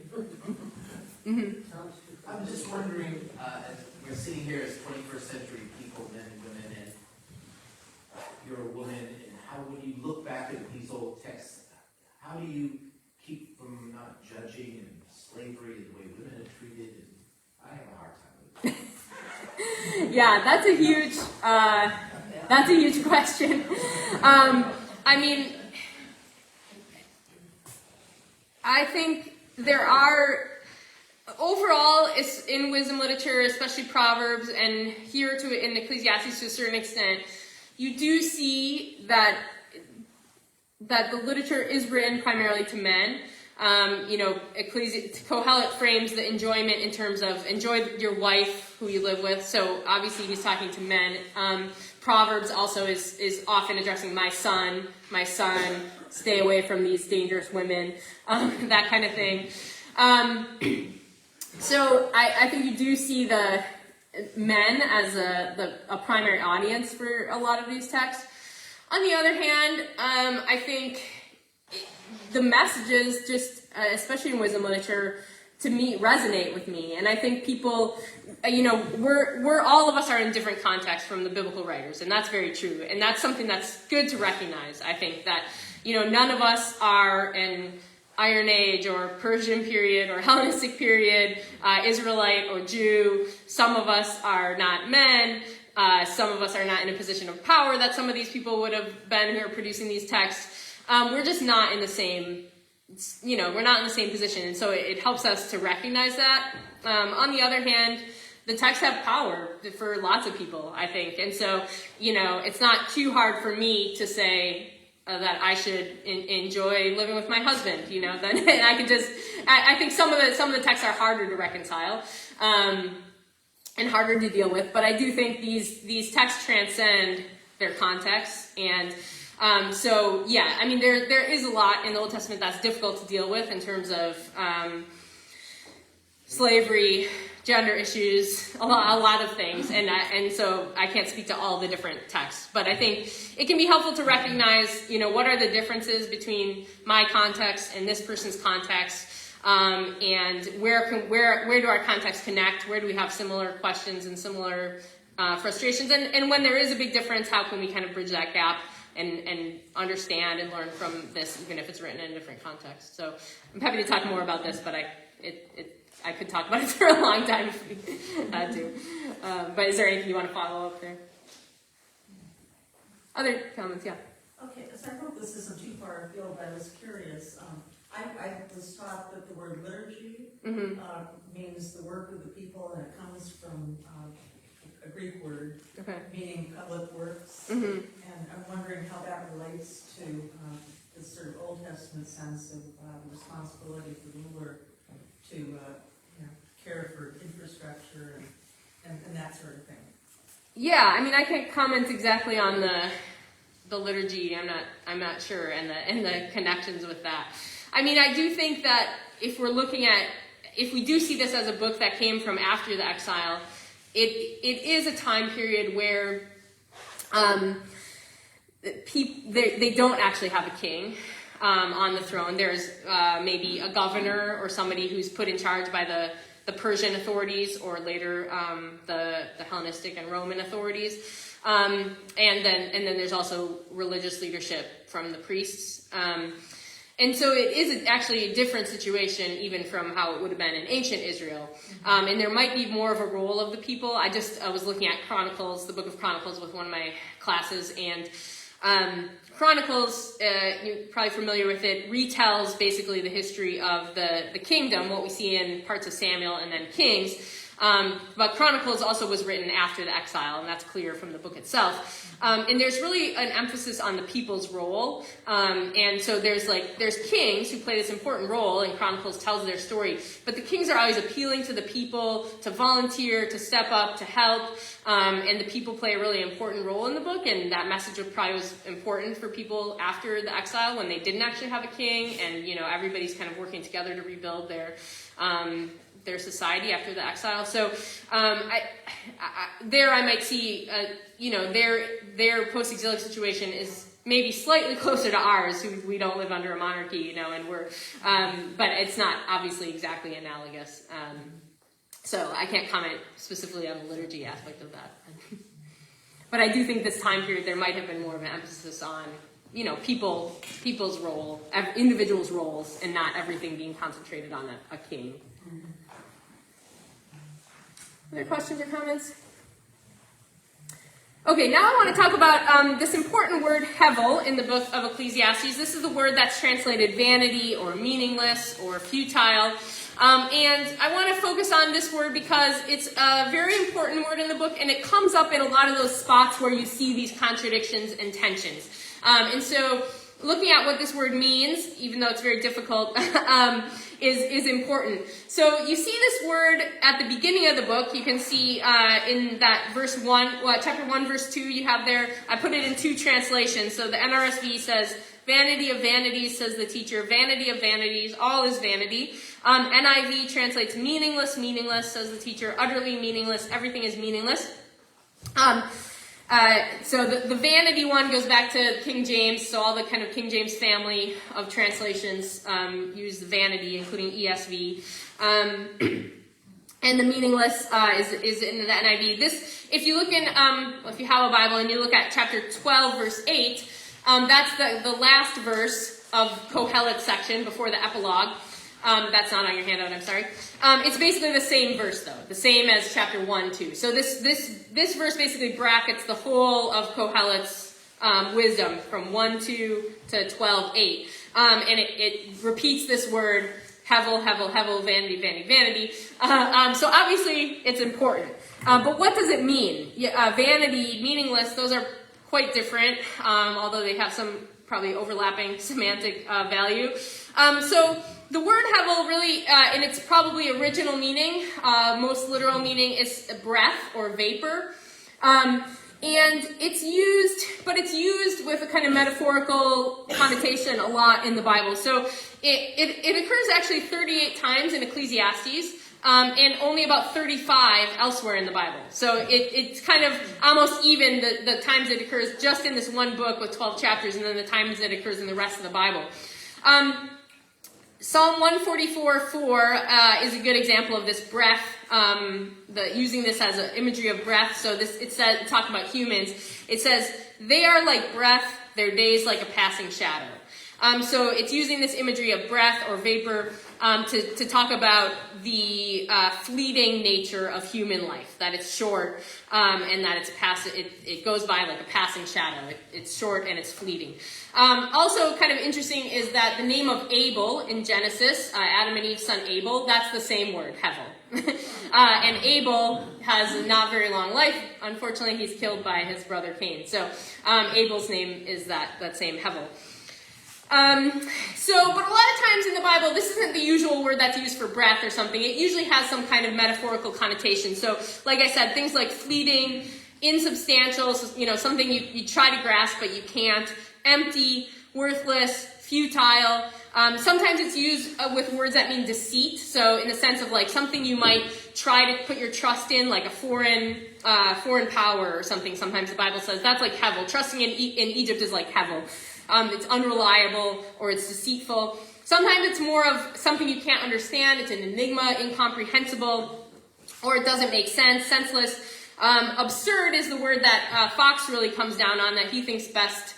[SPEAKER 8] I'm just wondering, as we're sitting here as 21st century people, men and women, and you're a woman, and how, when you look back at these old texts, how do you keep from not judging and slavery and the way women are treated? And I have a hard time with it.
[SPEAKER 1] Yeah, that's a huge question. I think there are, overall, in wisdom literature, especially Proverbs, and here in Ecclesiastes to a certain extent, you do see that the literature is written primarily to men. Kohelet frames the enjoyment in terms of enjoy your wife who you live with. So obviously he's talking to men. Proverbs also is often addressing my son, stay away from these dangerous women, that kind of thing. So I think you do see the men as a primary audience for a lot of these texts. On the other hand, I think the messages, just especially in wisdom literature, to me resonate with me, and I think people, we're all of us are in different contexts from the biblical writers, and that's very true, and that's something that's good to recognize. I think that none of us are in Iron Age or Persian period or Hellenistic period, Israelite or Jew. Some of us are not men. Some of us are not in a position of power that some of these people would have been who are producing these texts. We're just not in the same we're not in the same position. And so it helps us to recognize that. On the other hand, the texts have power for lots of people, I think. And so, it's not too hard for me to say that I should enjoy living with my husband, then and I can just, I think some of the texts are harder to reconcile, and harder to deal with, but I do think these texts transcend their context. And so, yeah, I mean, there is a lot in the Old Testament that's difficult to deal with in terms of slavery, gender issues, a lot of things, and so I can't speak to all the different texts, but I think it can be helpful to recognize, what are the differences between my context and this person's context, and where do our contexts connect? Where do we have similar questions and similar frustrations? And when there is a big difference, how can we kind of bridge that gap and understand and learn from this, even if it's written in a different context? So I'm happy to talk more about this, but I could talk about it for a long time if we had to. But is there anything you want to follow up there? Other comments? Yeah.
[SPEAKER 9] Okay, so I hope this isn't too far afield, but I was curious. I was taught that the word liturgy means the work of the people, and it comes from a Greek word meaning public works. And I'm wondering how that relates to this sort of Old Testament sense of responsibility for the ruler to care for infrastructure and that sort of thing.
[SPEAKER 1] Yeah, I mean, I can't comment exactly on the liturgy. I'm not sure, and the connections with that. I mean, I do think that if we do see this as a book that came from after the exile, it is a time period where they don't actually have a king on the throne. There's maybe a governor or somebody who's put in charge by the Persian authorities, or later the Hellenistic and Roman authorities, and then there's also religious leadership from the priests, and so it is actually a different situation even from how it would have been in ancient Israel, and there might be more of a role of the people. I was looking at Chronicles, the book of Chronicles, with one of my classes, and Chronicles, you're probably familiar with it, retells basically the history of the kingdom, what we see in parts of Samuel and then Kings. But Chronicles also was written after the exile, and that's clear from the book itself. And there's really an emphasis on the people's role. And so there's kings who play this important role, and Chronicles tells their story. But the kings are always appealing to the people to volunteer, to step up, to help. And the people play a really important role in the book, and that message probably was important for people after the exile when they didn't actually have a king, and everybody's kind of working together to rebuild their society after the exile. So I might see their post-exilic situation is maybe slightly closer to ours, who we don't live under a monarchy, and we're but it's not obviously exactly analogous. So I can't comment specifically on the liturgy aspect of that. But I do think this time period there might have been more of an emphasis on people's role, individuals' roles, and not everything being concentrated on a king. Other questions or comments? Okay, now I want to talk about this important word hevel in the book of Ecclesiastes. This is the word that's translated vanity or meaningless or futile. And I want to focus on this word because it's a very important word in the book, and it comes up in a lot of those spots where you see these contradictions and tensions. And so looking at what this word means, even though it's very difficult, is important. So you see this word at the beginning of the book. You can see in that chapter 1, verse 2, you have there, I put it in two translations. So the NRSV says, vanity of vanities, says the teacher, vanity of vanities, all is vanity. NIV translates meaningless, meaningless, says the teacher, utterly meaningless, everything is meaningless. So the vanity one goes back to King James, so all the kind of King James family of translations use the vanity, including ESV. And the meaningless is in the NIV. This, if you look in, if you have a Bible and you look at chapter 12, verse 8, that's the last verse of Kohelet's section before the epilogue. That's not on your handout, I'm sorry. It's basically the same verse, though. The same as chapter 1, 2. So this verse basically brackets the whole of Kohelet's wisdom from 1:2 to 12:8. And it repeats this word, hevel, hevel, hevel, vanity, vanity, vanity. So obviously it's important. But what does it mean? Vanity, meaningless, those are quite different, although they have some probably overlapping semantic value. So the word hevel really, in its probably original meaning, most literal meaning, is breath or vapor. And it's used with a kind of metaphorical connotation a lot in the Bible. So it occurs actually 38 times in Ecclesiastes, and only about 35 elsewhere in the Bible. So it's kind of almost even the times it occurs just in this one book with 12 chapters, and then the times it occurs in the rest of the Bible. Psalm 144:4 is a good example of this breath, using this as an imagery of breath. So talking about humans, it says, they are like breath, their days like a passing shadow. So it's using this imagery of breath or vapor to talk about the fleeting nature of human life, that it's short, and that it goes by like a passing shadow. It's short and it's fleeting. Also kind of interesting is that the name of Abel in Genesis, Adam and Eve's son Abel, that's the same word, hevel. And Abel has a not very long life. Unfortunately, he's killed by his brother Cain. So Abel's name is that same hevel. But a lot of times in the Bible, this isn't the usual word that's used for breath or something. It usually has some kind of metaphorical connotation. So, like I said, things like fleeting, insubstantial, something you try to grasp but you can't, empty, worthless, futile. Sometimes it's used with words that mean deceit. So, in the sense of like something you might try to put your trust in, like a foreign power or something. Sometimes the Bible says that's like hevel. Trusting in Egypt is like hevel. It's unreliable or it's deceitful. Sometimes it's more of something you can't understand. It's an enigma, incomprehensible, or it doesn't make sense, senseless. Absurd is the word that Fox really comes down on, that he thinks best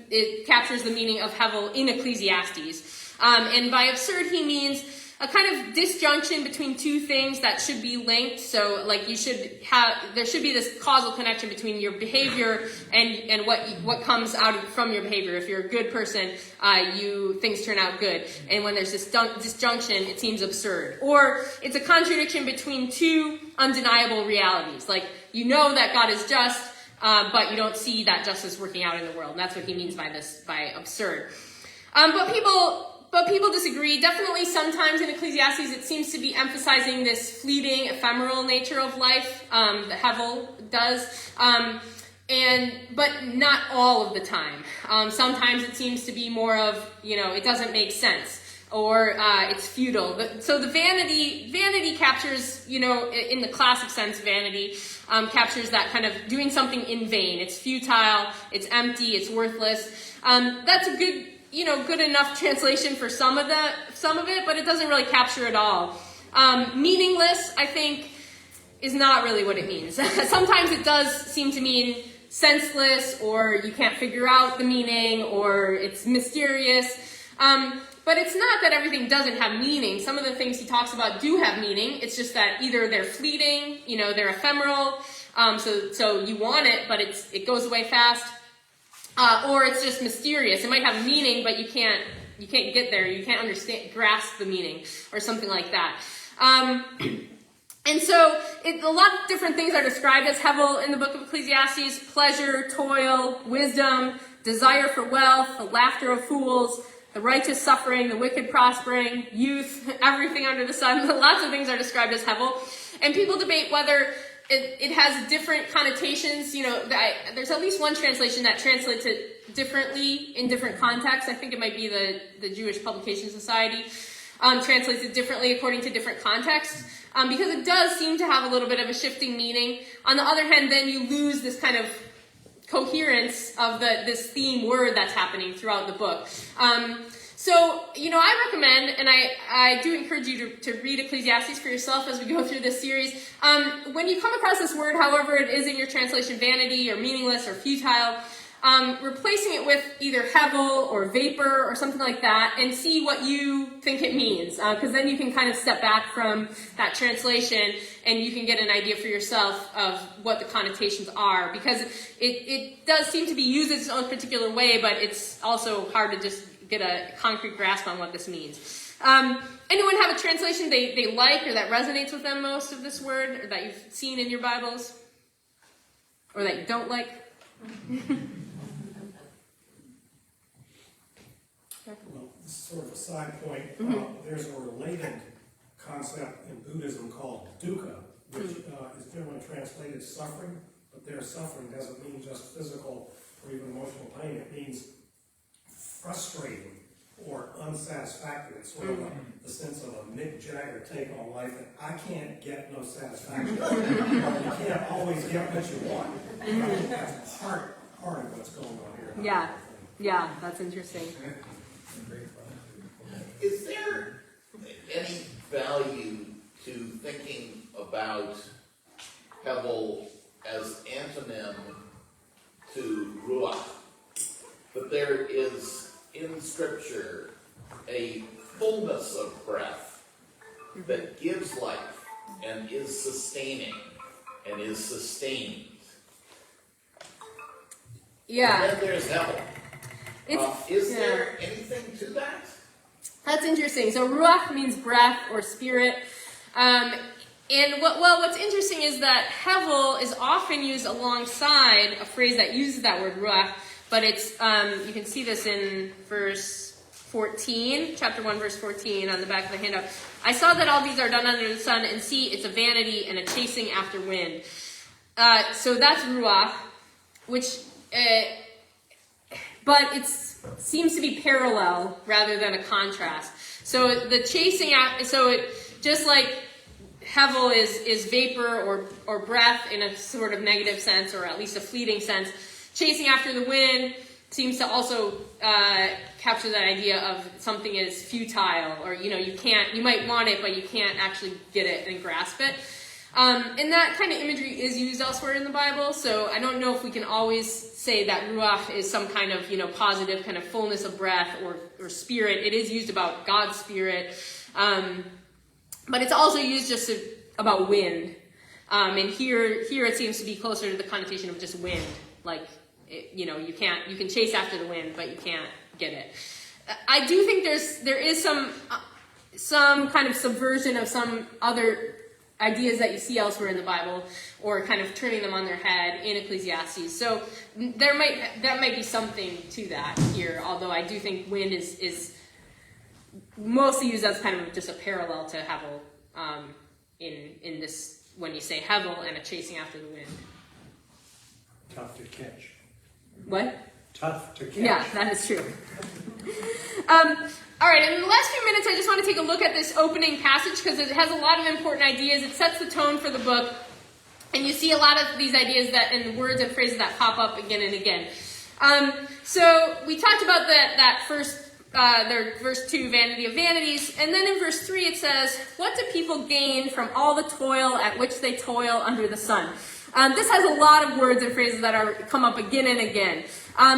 [SPEAKER 1] it captures the meaning of hevel in Ecclesiastes. And by absurd he means a kind of disjunction between two things that should be linked. So like there should be this causal connection between your behavior and what comes out from your behavior. If you're a good person, things turn out good. And when there's this disjunction, it seems absurd. Or it's a contradiction between two undeniable realities. Like, you know that God is just, but you don't see that justice working out in the world. And that's what he means by absurd. But people disagree. Definitely sometimes in Ecclesiastes it seems to be emphasizing this fleeting, ephemeral nature of life. The hevel does. But not all of the time. Sometimes it seems to be more of, it doesn't make sense. Or it's futile. So the vanity captures, in the classic sense, vanity captures that kind of doing something in vain. It's futile, it's empty, it's worthless. That's a good enough translation for some of it, but it doesn't really capture it all. Meaningless, I think, is not really what it means. Sometimes it does seem to mean senseless, or you can't figure out the meaning, or it's mysterious. But it's not that everything doesn't have meaning. Some of the things he talks about do have meaning. It's just that either they're fleeting, they're ephemeral, so you want it, but it goes away fast. Or it's just mysterious. It might have meaning, but you can't get there. You can't grasp the meaning, or something like that. And so a lot of different things are described as hevel in the book of Ecclesiastes: pleasure, toil, wisdom, desire for wealth, the laughter of fools, the righteous suffering, the wicked prospering, youth, everything under the sun. Lots of things are described as hevel. And people debate whether it has different connotations. There's at least one translation that translates it differently in different contexts. I think it might be the Jewish Publication Society translates it differently according to different contexts, because it does seem to have a little bit of a shifting meaning. On the other hand, then you lose this kind of coherence of this theme word that's happening throughout the book. I recommend, and I do encourage you to read Ecclesiastes for yourself as we go through this series. When you come across this word, however it is in your translation, vanity or meaningless or futile, replacing it with either hevel or vapor or something like that, and see what you think it means. Because then you can kind of step back from that translation and you can get an idea for yourself of what the connotations are. Because it does seem to be used in its own particular way, but it's also hard to just get a concrete grasp on what this means. Anyone have a translation they like or that resonates with them most of this word, or that you've seen in your Bibles? Or that you don't like?
[SPEAKER 5] Well, this is sort of a side point. There's a related concept in Buddhism called dukkha, which is generally translated suffering, but their suffering doesn't mean just physical or even emotional pain. It means frustrating or unsatisfactory. It's sort of the sense of a Mick Jagger take on life, that I can't get no satisfaction. You can't always get what you want. I think that's part of what's going on here.
[SPEAKER 1] Yeah, that's interesting.
[SPEAKER 6] Is there any value to thinking about hevel as antonym to ruach? But there is in Scripture a fullness of breath that gives life and is sustaining and is sustained.
[SPEAKER 1] Yeah.
[SPEAKER 6] And then there's hevel. Is there anything to that?
[SPEAKER 1] That's interesting. So ruach means breath or spirit. And what's interesting is that hevel is often used alongside a phrase that uses that word ruach, but it's you can see this in verse 14, chapter 1, verse 14 on the back of the handout. I saw that all these are done under the sun, and see, it's a vanity and a chasing after wind. So that's ruach, which, but it seems to be parallel rather than a contrast. So the chasing after, just like hevel is vapor or breath in a sort of negative sense, or at least a fleeting sense, chasing after the wind seems to also capture that idea of something is futile, or you might want it, but you can't actually get it and grasp it. And that kind of imagery is used elsewhere in the Bible, so I don't know if we can always say that ruach is some kind of positive kind of fullness of breath or spirit. It is used about God's spirit, but it's also used just about wind. And here it seems to be closer to the connotation of just wind, like you can chase after the wind, but you can't get it. I do think there is some kind of subversion of some other ideas that you see elsewhere in the Bible, or kind of turning them on their head in Ecclesiastes. So that might be something to that here, although I do think wind is mostly used as kind of just a parallel to hevel in this, when you say hevel and a chasing after the wind.
[SPEAKER 5] Tough to catch.
[SPEAKER 1] What?
[SPEAKER 5] Tough to catch.
[SPEAKER 1] Yeah, that is true. All right, in the last few minutes, I just want to take a look at this opening passage because it has a lot of important ideas. It sets the tone for the book, and you see a lot of these ideas that in words and phrases that pop up again and again. So we talked about that first, verse 2, vanity of vanities, and then in verse 3 it says, "What do people gain from all the toil at which they toil under the sun?" This has a lot of words and phrases that come up again and again.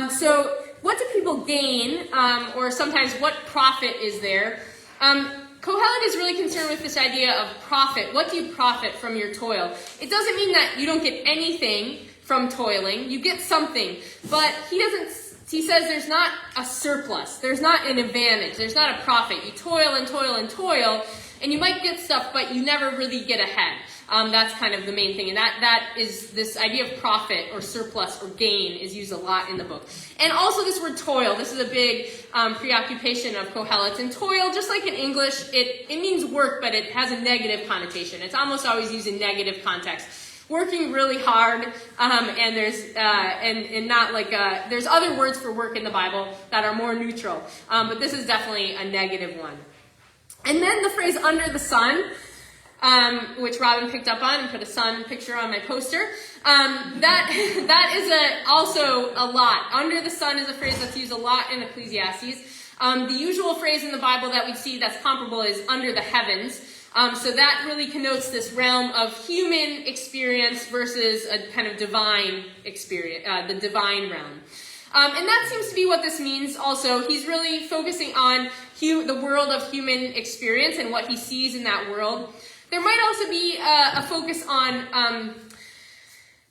[SPEAKER 1] So what do people gain, or sometimes what profit is there? Kohelet is really concerned with this idea of profit. What do you profit from your toil? It doesn't mean that you don't get anything from toiling. You get something, but he says there's not a surplus. There's not an advantage. There's not a profit. You toil and toil and toil, and you might get stuff, but you never really get ahead. That's kind of the main thing. And that is this idea of profit or surplus or gain is used a lot in the book. And also this word toil. This is a big preoccupation of Kohelet. And toil, just like in English, it means work, but it has a negative connotation. It's almost always used in negative context. Working really hard, and there's and not like there's other words for work in the Bible that are more neutral, but this is definitely a negative one. And then the phrase "under the sun," which Robin picked up on and put a sun picture on my poster. That is also a lot. Under the sun is a phrase that's used a lot in Ecclesiastes. The usual phrase in the Bible that we see that's comparable is "under the heavens." So that really connotes this realm of human experience versus a kind of divine experience, the divine realm. And that seems to be what this means also. He's really focusing on the world of human experience and what he sees in that world. There might also be a focus on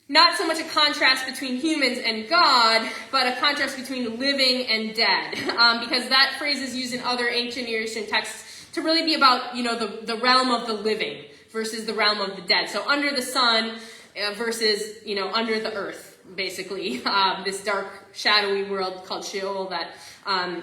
[SPEAKER 1] not so much a contrast between humans and God, but a contrast between living and dead. Because that phrase is used in other ancient Near Eastern texts to really be about, the realm of the living versus the realm of the dead. So under the sun versus, under the earth, basically. This dark, shadowy world called Sheol that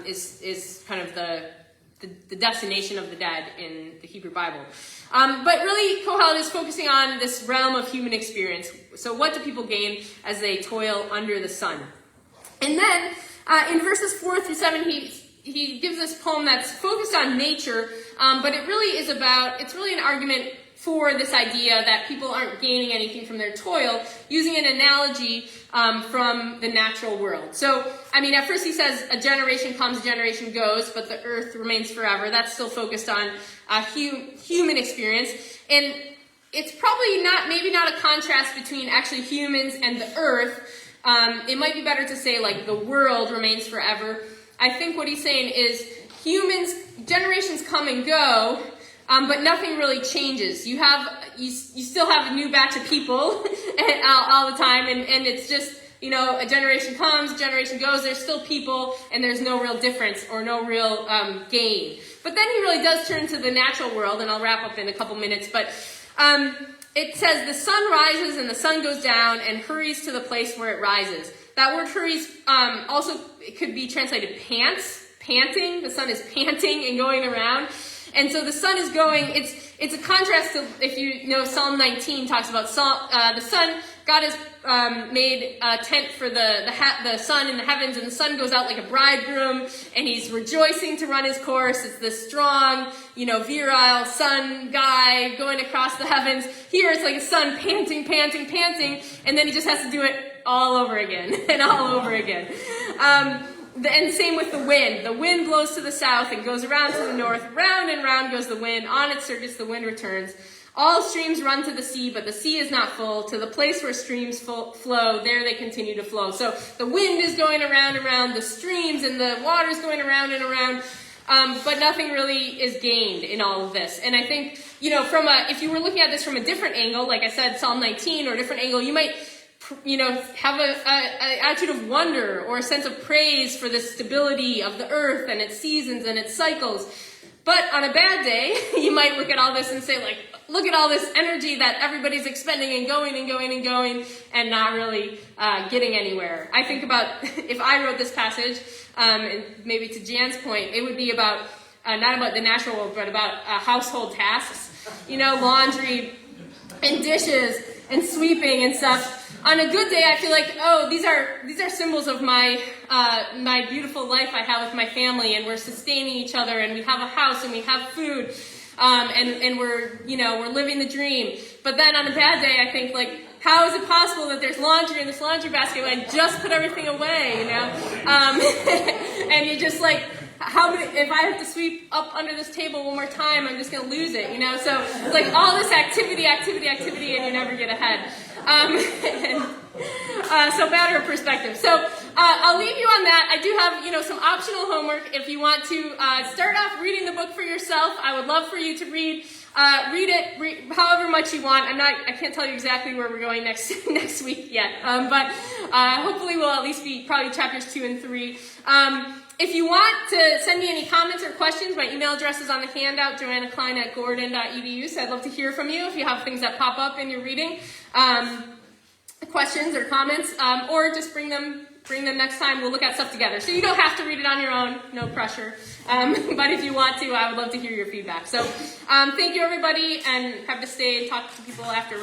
[SPEAKER 1] is kind of the destination of the dead in the Hebrew Bible. But really, Kohelet is focusing on this realm of human experience. So what do people gain as they toil under the sun? And then, in verses 4 through 7, he gives this poem that's focused on nature, but it's really an argument for this idea that people aren't gaining anything from their toil, using an analogy from the natural world. So, at first he says, a generation comes, a generation goes, but the earth remains forever. That's still focused on human experience. And it's probably maybe not a contrast between actually humans and the earth. It might be better to say, the world remains forever. I think what he's saying is generations come and go, but nothing really changes. You still have a new batch of people all the time, and it's just, a generation comes, a generation goes, there's still people, and there's no real difference or no real gain. But then he really does turn to the natural world, and I'll wrap up in a couple minutes, but it says, the sun rises and the sun goes down and hurries to the place where it rises. That word hurries also it could be translated panting. The sun is panting and going around. And so the sun is going, it's a contrast to, if you know, Psalm 19 talks about the sun. God has made a tent for the sun in the heavens, and the sun goes out like a bridegroom, and he's rejoicing to run his course. It's this strong, virile sun guy going across the heavens. Here it's like a sun panting, and then he just has to do it all over again and all over again. And same with the wind. The wind blows to the south and goes around to the north. Round and round goes the wind. On its circuits, the wind returns. All streams run to the sea, but the sea is not full. To the place where streams flow, there they continue to flow. So the wind is going around and around. The streams and the water is going around and around. But nothing really is gained in all of this. And I think, if you were looking at this from a different angle, like I said, Psalm 19 or a different angle, you might have an attitude of wonder or a sense of praise for the stability of the earth and its seasons and its cycles. But on a bad day, you might look at all this and say, look at all this energy that everybody's expending and going and going and going and not really getting anywhere. I think about, if I wrote this passage, and maybe to Jan's point, it would be about, not about the natural world, but about household tasks. Laundry and dishes and sweeping and stuff. On a good day, I feel like, these are symbols of my beautiful life I have with my family, and we're sustaining each other, and we have a house, and we have food, and we're living the dream. But then on a bad day, I think, how is it possible that there's laundry in this laundry basket when I just put everything away, and you're just if I have to sweep up under this table one more time, I'm just going to lose it, So it's all this activity, and you never get ahead. So matter of perspective. So I'll leave you on that. I do have, some optional homework. If you want to start off reading the book for yourself, I would love for you to read it however much you want. I can't tell you exactly where we're going next week yet. But hopefully we'll at least be probably chapters 2 and 3. If you want to send me any comments or questions, my email address is on the handout, joannakline@gordon.edu. So I'd love to hear from you if you have things that pop up in your reading, questions or comments, or just bring them next time. We'll look at stuff together. So you don't have to read it on your own, no pressure. But if you want to, I would love to hear your feedback. So thank you, everybody, and have to stay and talk to people after.